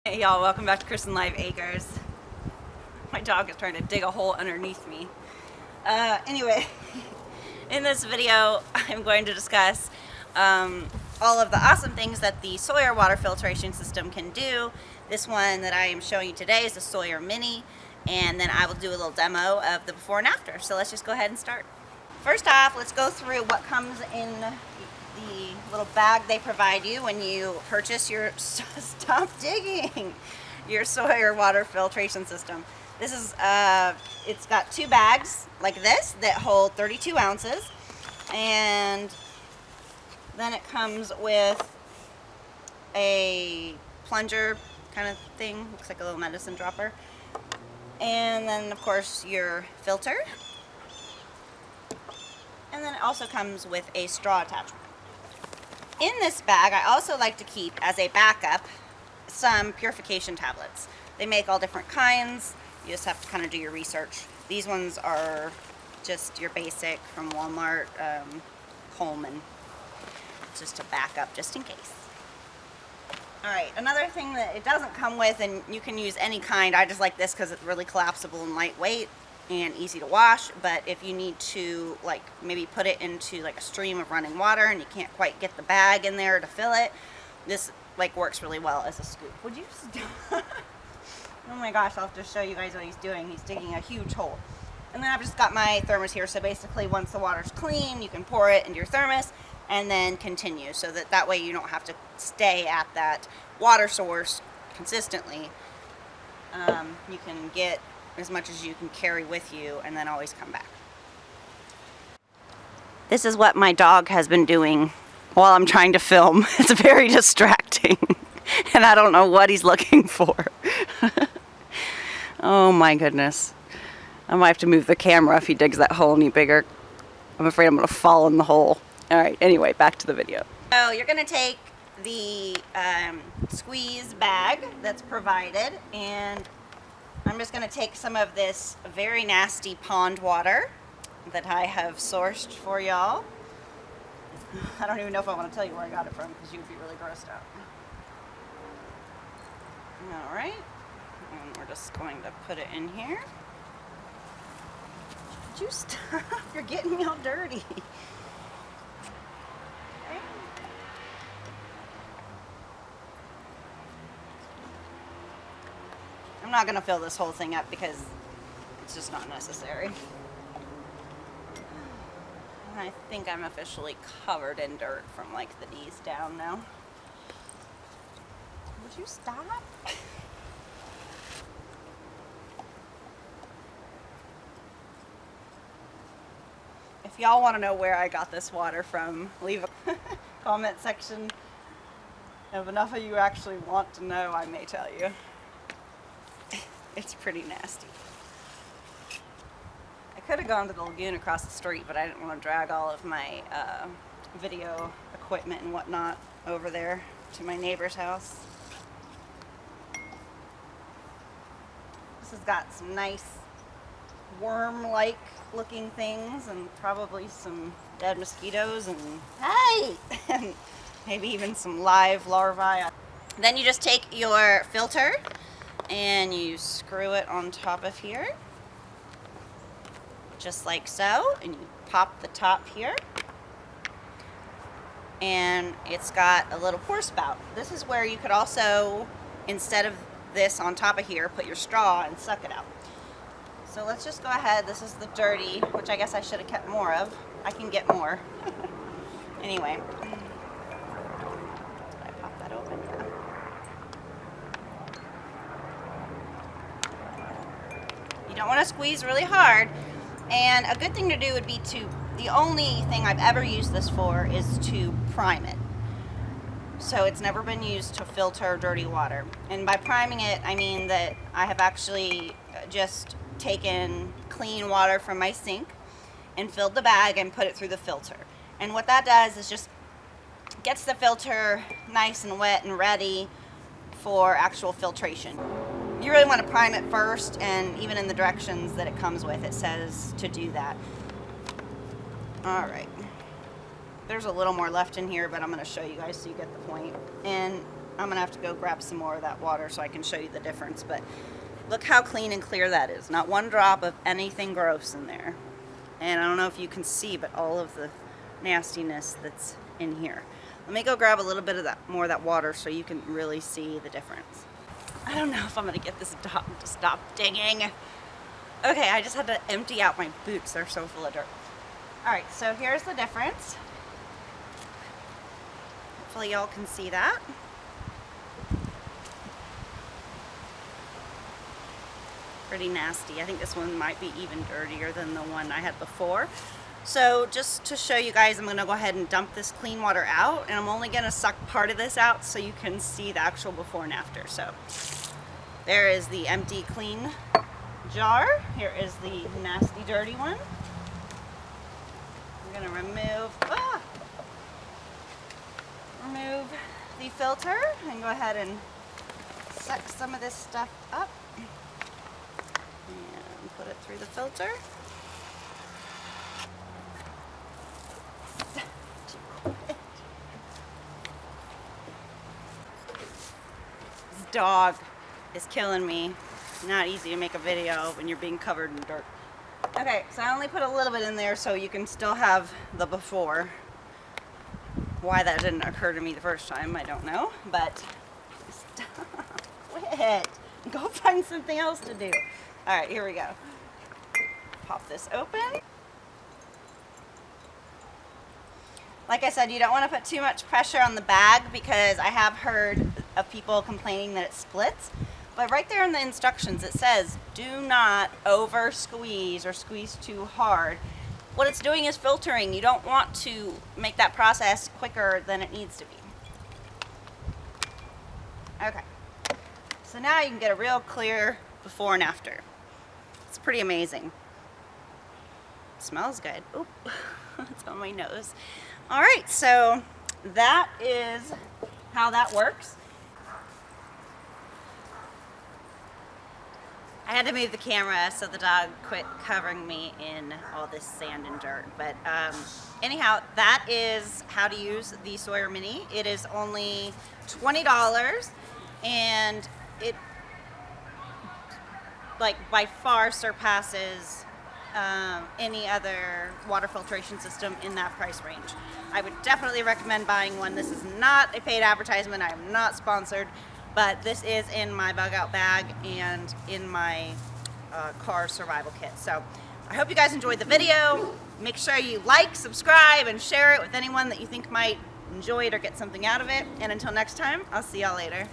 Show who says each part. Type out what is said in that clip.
Speaker 1: Hey y'all, welcome back to Kristen Live Acres. My dog is trying to dig a hole underneath me. Anyway, in this video I'm going to discuss all of the awesome things that the Sawyer water filtration system can do. This one that I am showing you today is the Sawyer Mini, and then I will do a little demo of the before and after. So let's just go ahead and start. First off, let's go through what comes in the little bag they provide you when you purchase your stop digging your Sawyer water filtration system. This is it's got two bags like this that hold 32 ounces, and then it comes with a plunger kind of thing, looks like a little medicine dropper, and then of course your filter, and then it also comes with a straw attachment. In this bag, I also like to keep as a backup some purification tablets. They make all different kinds. You just have to kind of do your research. These ones are just your basic from Walmart, Coleman. Just a backup, just in case. Alright, another thing that it doesn't come with, and you can use any kind, I just like this because it's really collapsible and lightweight and easy to wash, but if you need to like maybe put it into like a stream of running water and you can't quite get the bag in there to fill it, this like works really well as a scoop. Would you stop? Oh my gosh, I'll have to show you guys what he's doing. He's digging a huge hole. And then I've just got my thermos here, so basically once the water's clean you can pour it into your thermos and then continue, so that way you don't have to stay at that water source consistently. You can get as much as you can carry with you and then always come back. This is what my dog has been doing while I'm trying to film. It's very distracting and I don't know what he's looking for. Oh my goodness. I might have to move the camera if he digs that hole any bigger. I'm afraid I'm going to fall in the hole. Alright, anyway, back to the video. So you're going to take the squeeze bag that's provided, and I'm just going to take some of this very nasty pond water that I have sourced for y'all. I don't even know if I want to tell you where I got it from because you'd be really grossed out. Alright, and we're just going to put it in here. Would you stop? You're getting me all dirty. Okay. I'm not going to fill this whole thing up because it's just not necessary. And I think I'm officially covered in dirt from like the knees down now. Would you stop? If y'all want to know where I got this water from, leave a comment section. If enough of you actually want to know, I may tell you. It's pretty nasty. I could have gone to the lagoon across the street, but I didn't want to drag all of my video equipment and whatnot over there to my neighbor's house. This has got some nice worm-like looking things and probably some dead mosquitoes and hey, and maybe even some live larvae. Then you just take your filter and you screw it on top of here, just like so, and you pop the top here, and it's got a little pour spout. This is where you could also, instead of this on top of here, put your straw and suck it out. So let's just go ahead. This is the dirty, which I guess I should have kept more of. I can get more. Anyway, did I pop that open? Yeah. You don't want to squeeze really hard, and a good thing to do would be the only thing I've ever used this for is to prime it. So it's never been used to filter dirty water. And by priming it, I mean that I have actually just taken clean water from my sink and filled the bag and put it through the filter. And what that does is just gets the filter nice and wet and ready for actual filtration. You really want to prime it first, and even in the directions that it comes with, it says to do that. Alright. There's a little more left in here, but I'm going to show you guys so you get the point. And I'm gonna have to go grab some more of that water so I can show you the difference, but look how clean and clear that is. Not one drop of anything gross in there. And I don't know if you can see, but all of the nastiness that's in here. Let me go grab a little bit of that, more of that water so you can really see the difference. I don't know if I'm gonna get this dog to stop digging. Okay, I just had to empty out my boots. They're so full of dirt. All right, so here's the difference. Hopefully y'all can see that. Pretty nasty. I think this one might be even dirtier than the one I had before. So just to show you guys, I'm gonna go ahead and dump this clean water out, and I'm only gonna suck part of this out so you can see the actual before and after. So there is the empty clean jar. Here is the nasty dirty one. I'm gonna remove the filter and go ahead and suck some of this stuff up and put it through the filter. This dog is killing me. Not easy to make a video when you're being covered in dirt. Okay, so I only put a little bit in there so you can still have the before. Why that didn't occur to me the first time, I don't know, but stop. Quit. Go find something else to do. All right, here we go. Pop this open. Like I said, you don't want to put too much pressure on the bag because I have heard of people complaining that it splits. But right there in the instructions, it says, do not over squeeze or squeeze too hard. What it's doing is filtering. You don't want to make that process quicker than it needs to be. Okay, so now you can get a real clear before and after. It's pretty amazing. It smells good. Oop, it's on my nose. All right, so that is how that works. I had to move the camera so the dog quit covering me in all this sand and dirt. But anyhow, that is how to use the Sawyer Mini. It is only $20 and it like by far surpasses any other water filtration system in that price range. I would definitely recommend buying one. This is not a paid advertisement. I am not sponsored. But this is in my bug out bag and in my car survival kit. So I hope you guys enjoyed the video. Make sure you like, subscribe, and share it with anyone that you think might enjoy it or get something out of it. And until next time, I'll see y'all later.